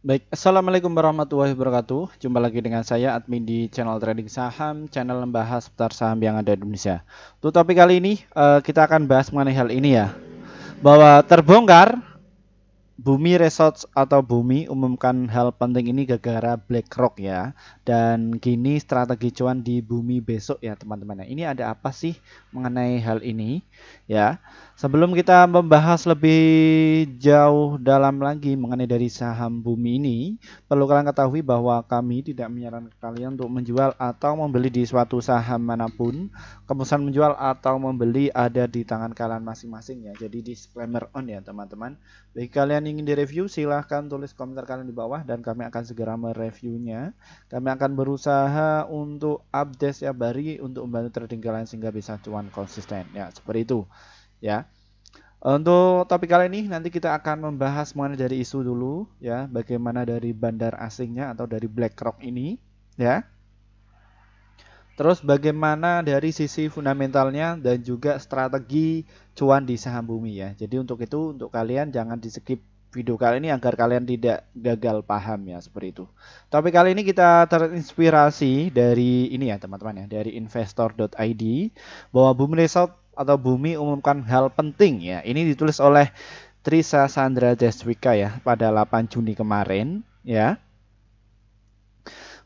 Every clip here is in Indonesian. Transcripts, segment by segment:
Baik, Assalamualaikum warahmatullahi wabarakatuh. Jumpa lagi dengan saya, admin di channel trading saham, channel membahas seputar saham yang ada di Indonesia. Untuk topik kali ini, kita akan bahas mengenai hal ini ya, bahwa terbongkar Bumi Resorts atau Bumi umumkan hal penting ini gara-gara BlackRock ya. Dan kini strategi cuan di Bumi besok ya teman-teman. Ini ada apa sih mengenai hal ini ya? Sebelum kita membahas lebih jauh dalam lagi mengenai dari saham Bumi ini, perlu kalian ketahui bahwa kami tidak menyarankan kalian untuk menjual atau membeli di suatu saham manapun. Keputusan menjual atau membeli ada di tangan kalian masing-masing ya. Jadi disclaimer on ya teman-teman. Bagi kalian yang ingin direview, silahkan tulis komentar kalian di bawah dan kami akan segera mereviewnya. Kami akan berusaha untuk update ya bari untuk membantu trading kalian sehingga bisa cuan konsisten ya, seperti itu ya. Untuk topik kali ini nanti kita akan membahas mengenai dari isu dulu ya, bagaimana dari bandar asingnya atau dari BlackRock ini ya. Terus bagaimana dari sisi fundamentalnya dan juga strategi cuan di saham Bumi ya. Jadi untuk itu, untuk kalian jangan di skip video kali ini agar kalian tidak gagal paham ya, seperti itu. Topik kali ini kita terinspirasi dari ini ya teman-teman ya, dari investor.id, bahwa Bumi Resort atau Bumi umumkan hal penting ya. Ini ditulis oleh Trisa Sandra Deswika ya pada 8 Juni kemarin ya,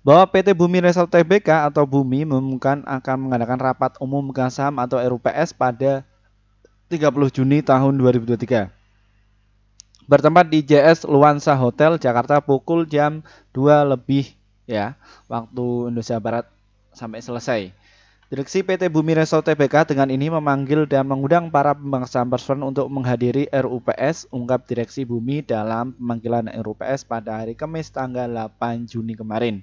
bahwa PT Bumi Resort Tbk atau Bumi mengumumkan akan mengadakan rapat umum pemegang saham atau RUPS pada 30 Juni tahun 2023. Bertempat di JS Luansa Hotel Jakarta pukul jam 2 lebih ya, waktu Indonesia Barat sampai selesai. Direksi PT Bumi Resort Tbk dengan ini memanggil dan mengundang para pemegang saham personal untuk menghadiri RUPS, ungkap Direksi Bumi dalam pemanggilan RUPS pada hari Kamis tanggal 8 Juni kemarin.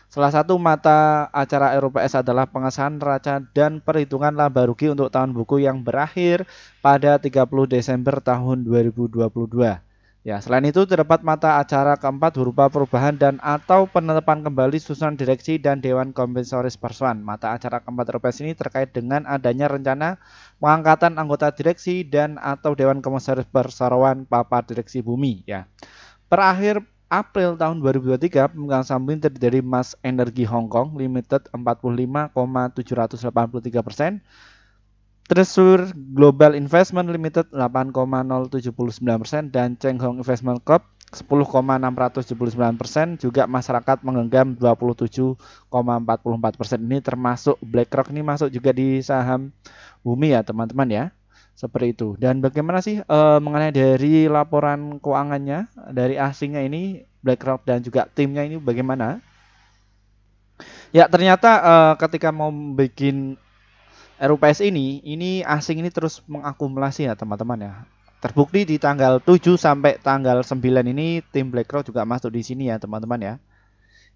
Salah satu mata acara RUPS adalah pengesahan neraca dan perhitungan laba rugi untuk tahun buku yang berakhir pada 30 Desember tahun 2022. Ya, selain itu terdapat mata acara keempat berupa perubahan dan atau penetapan kembali susunan direksi dan Dewan Komisaris Perseroan. Mata acara keempat RUPS ini terkait dengan adanya rencana pengangkatan anggota direksi dan atau Dewan Komisaris Perseroan Papa Direksi Bumi ya. Per akhir April tahun 2023, pemegang saham terdiri dari Mas Energi Hong Kong Limited 45,783%, Treasure Global Investment Limited 8,079% dan Cheng Hong Investment Corp 10,679%. Juga masyarakat menggenggam 27,44%. Ini termasuk BlackRock, ini masuk juga di saham Bumi ya teman-teman ya. Seperti itu. Dan bagaimana sih mengenai dari laporan keuangannya dari asingnya ini, BlackRock dan juga timnya ini bagaimana? Ya ternyata ketika mau bikin RUPS ini asing ini terus mengakumulasi ya teman-teman ya. Terbukti di tanggal 7 sampai tanggal 9 ini tim BlackRock juga masuk di sini ya teman-teman ya.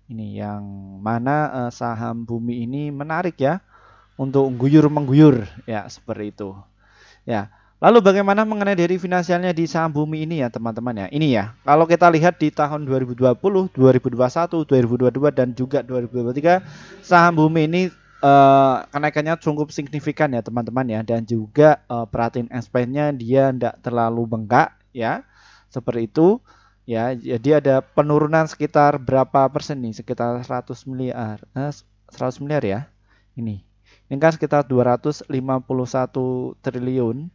Ini yang mana saham Bumi ini menarik ya untuk guyur mengguyur ya, seperti itu. Ya, lalu bagaimana mengenai dari finansialnya di saham Bumi ini ya teman-teman ya. Ini ya, kalau kita lihat di tahun 2020, 2021, 2022 dan juga 2023, saham Bumi ini kenaikannya cukup signifikan ya teman-teman ya. Dan juga perhatiin expense-nya dia tidak terlalu bengkak ya, seperti itu ya. Jadi ada penurunan sekitar berapa persen nih, sekitar 100 miliar 100 miliar ya. Ini kan sekitar 251 triliun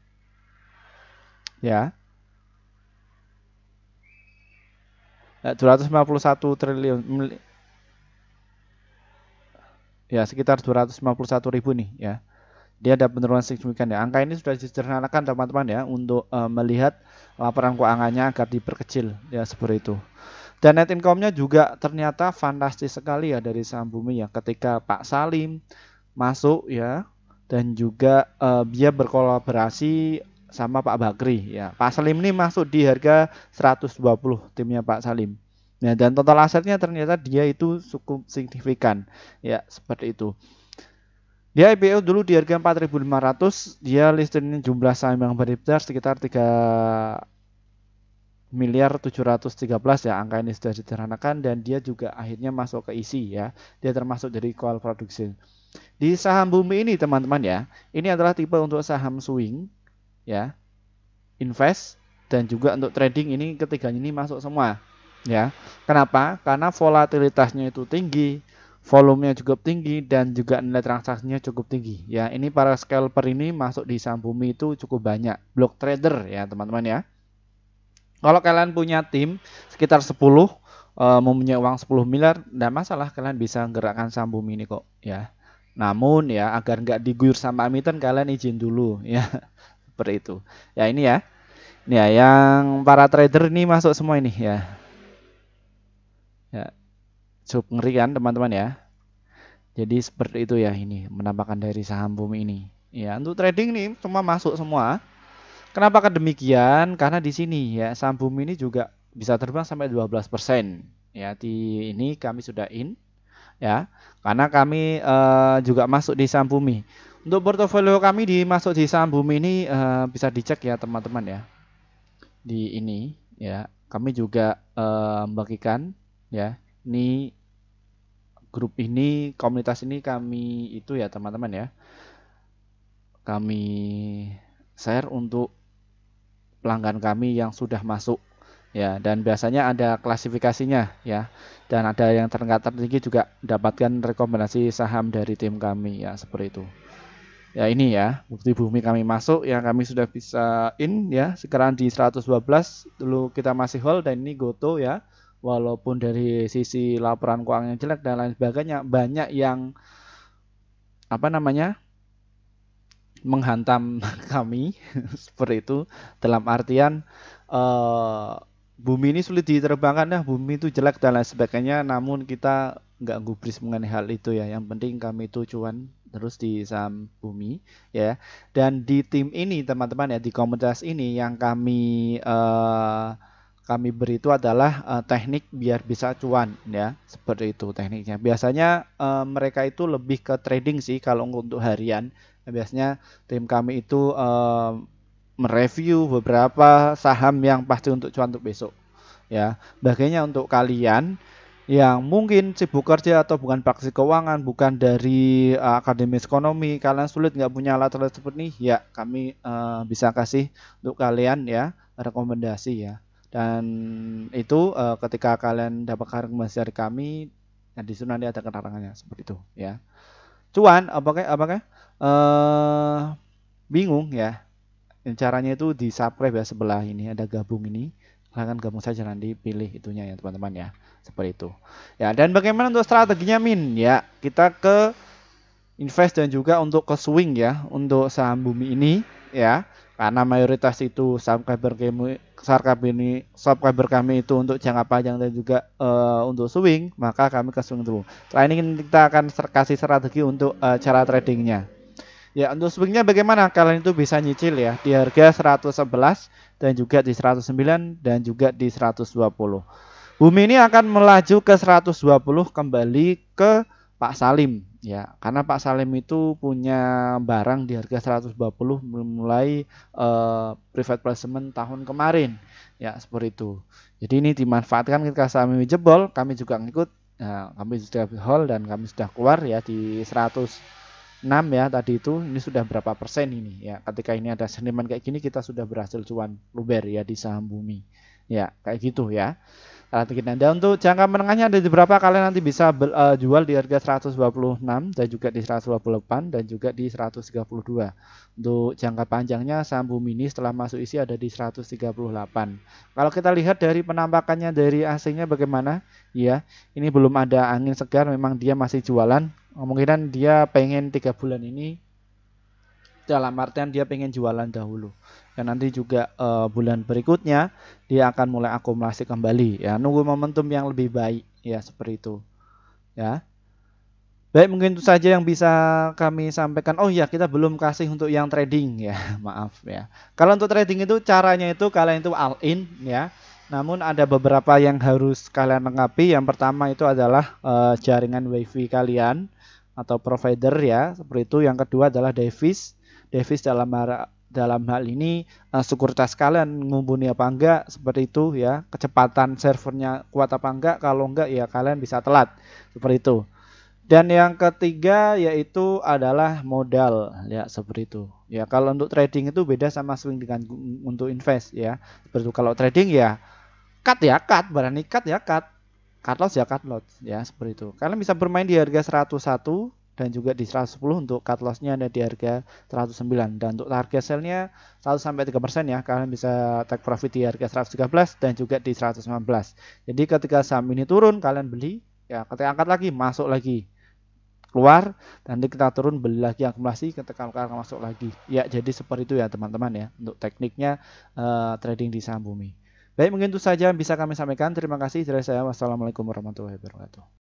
ya. 251 triliun ya, sekitar 251 ribu nih ya. Dia ada penurunan signifikan ya. Angka ini sudah disederhanakan teman-teman ya untuk melihat laporan keuangannya agar diperkecil ya, seperti itu. Dan net income-nya juga ternyata fantastis sekali ya dari saham Bumi ya, ketika Pak Salim masuk ya, dan juga dia berkolaborasi sama Pak Bakri ya. Pak Salim ini masuk di harga 120 timnya Pak Salim. Nah, dan total asetnya ternyata dia itu cukup signifikan ya, seperti itu. Dia IPO dulu di harga 4.500, dia listing jumlah saham yang beredar sekitar 3 miliar 713 ya. Angka ini sudah disederhanakan dan dia juga akhirnya masuk ke isi ya. Dia termasuk dari call production. Di saham Bumi ini teman-teman ya, ini adalah tipe untuk saham swing ya, invest dan juga untuk trading, ini ketiganya ini masuk semua ya. Kenapa? Karena volatilitasnya itu tinggi, volumenya cukup tinggi, dan juga nilai transaksinya cukup tinggi. Ya, ini para scalper ini masuk di saham bumi itu cukup banyak. Block trader ya teman-teman ya. Kalau kalian punya tim sekitar 10, mempunyai uang 10 miliar, tidak masalah, kalian bisa gerakkan saham bumi ini kok ya. Namun ya, agar nggak diguyur sama emiten, kalian izin dulu ya. Seperti itu. Ya ini ya. Ini ya yang para trader ini masuk semua ini ya. Ya, cukup ngeri kan teman-teman ya. Jadi seperti itu ya, ini penampakan dari saham bumi ini. Ya, untuk trading nih semua masuk semua. Kenapa demikian? Karena di sini ya saham bumi ini juga bisa terbang sampai 12%. Ya, di ini kami sudah in ya. Karena kami juga masuk di saham bumi. Untuk portofolio kami masuk di saham bumi ini bisa dicek ya teman-teman ya. Di ini ya, kami juga membagikan ya. Ini grup ini, komunitas ini kami itu ya teman-teman ya. Kami share untuk pelanggan kami yang sudah masuk ya, dan biasanya ada klasifikasinya ya, dan ada yang tertinggi juga dapatkan rekomendasi saham dari tim kami ya, seperti itu ya. Ini ya bukti bumi kami masuk yang kami sudah bisa in ya, sekarang di 112. Dulu kita masih hold dan ini goto ya, walaupun dari sisi laporan keuangan yang jelek dan lain sebagainya, banyak yang apa namanya menghantam kami seperti itu, dalam artian bumi ini sulit diterbangkan ya, bumi itu jelek dan lain sebagainya. Namun kita nggak gubris mengenai hal itu ya, yang penting kami itu cuan terus di saham bumi ya. Dan di tim ini teman-teman ya, di komunitas ini yang kami beri itu adalah teknik biar bisa cuan ya, seperti itu tekniknya. Biasanya mereka itu lebih ke trading sih kalau untuk harian. Biasanya tim kami itu mereview beberapa saham yang pasti untuk cuan untuk besok ya. Bagiannya untuk kalian yang mungkin sibuk kerja atau bukan praktisi keuangan, bukan dari akademis ekonomi, kalian sulit nggak punya alat-alat seperti ini ya, kami bisa kasih untuk kalian ya rekomendasi ya. Dan itu ketika kalian dapat rekomendasi dari kami, nah di situ nanti ada keterangannya seperti itu ya. Cuan apakah bingung ya? Caranya itu di subscribe ya, sebelah ini ada gabung ini. Silahkan gabung saja, nanti pilih itunya ya teman-teman ya. Seperti itu. Ya, dan bagaimana untuk strateginya Min? Ya, kita ke invest dan juga untuk ke swing ya untuk saham bumi ini ya. Karena mayoritas itu subscriber kami itu untuk jangka panjang dan juga untuk swing, maka kami ke swing dulu. Setelah ini kita akan kasih strategi untuk cara tradingnya. Ya, untuk swingnya bagaimana? Kalian itu bisa nyicil ya di harga 111 dan juga di 109 dan juga di 120. Bumi ini akan melaju ke 120 kembali ke Pak Salim ya. Karena Pak Salim itu punya barang di harga 120 mulai private placement tahun kemarin. Ya, seperti itu. Jadi ini dimanfaatkan ketika saham ini jebol, kami juga ngikut. Nah, kami sudah hold dan kami sudah keluar ya di 106 ya tadi itu. Ini sudah berapa persen ini ya, ketika ini ada sentimen kayak gini kita sudah berhasil cuan luber ya di saham bumi ya, kayak gitu ya. Dan untuk jangka menengahnya ada di berapa, kalian nanti bisa jual di harga 126 dan juga di 128 dan juga di 132. Untuk jangka panjangnya saham bumi ini setelah masuk isi ada di 138. Kalau kita lihat dari penampakannya dari asingnya bagaimana ya, ini belum ada angin segar, memang dia masih jualan. Kemungkinan dia pengen 3 bulan ini, dalam artian dia pengen jualan dahulu. Dan nanti juga bulan berikutnya dia akan mulai akumulasi kembali ya, nunggu momentum yang lebih baik ya, seperti itu ya. Baik, mungkin itu saja yang bisa kami sampaikan. Oh ya, kita belum kasih untuk yang trading ya. Maaf ya. Kalau untuk trading itu caranya itu kalian itu all in ya. Namun ada beberapa yang harus kalian lengkapi. Yang pertama itu adalah jaringan WiFi kalian atau provider ya, seperti itu. Yang kedua adalah device dalam hal ini sekuritas kalian mumpuni apa enggak, seperti itu ya. Kecepatan servernya kuat apa enggak, kalau enggak ya kalian bisa telat, seperti itu. Dan yang ketiga yaitu adalah modal ya, seperti itu ya. Kalau untuk trading itu beda sama swing dengan untuk invest ya, seperti itu. Kalau trading ya cut ya cut, berani cut ya cut loss ya cut loss ya, seperti itu. Kalian bisa bermain di harga 101 dan juga di 110 untuk cut loss-nya ada di harga 109, dan untuk target sell-nya 1 sampai 3% ya. Kalian bisa take profit di harga 113 dan juga di 119. Jadi ketika saham ini turun kalian beli ya, ketika angkat lagi masuk lagi, keluar, nanti kita turun beli lagi akumulasi, ketika akan masuk lagi ya. Jadi seperti itu ya teman-teman ya untuk tekniknya trading di saham bumi. Baik, mungkin itu saja bisa kami sampaikan. Terima kasih dari saya. Wassalamualaikum warahmatullahi wabarakatuh.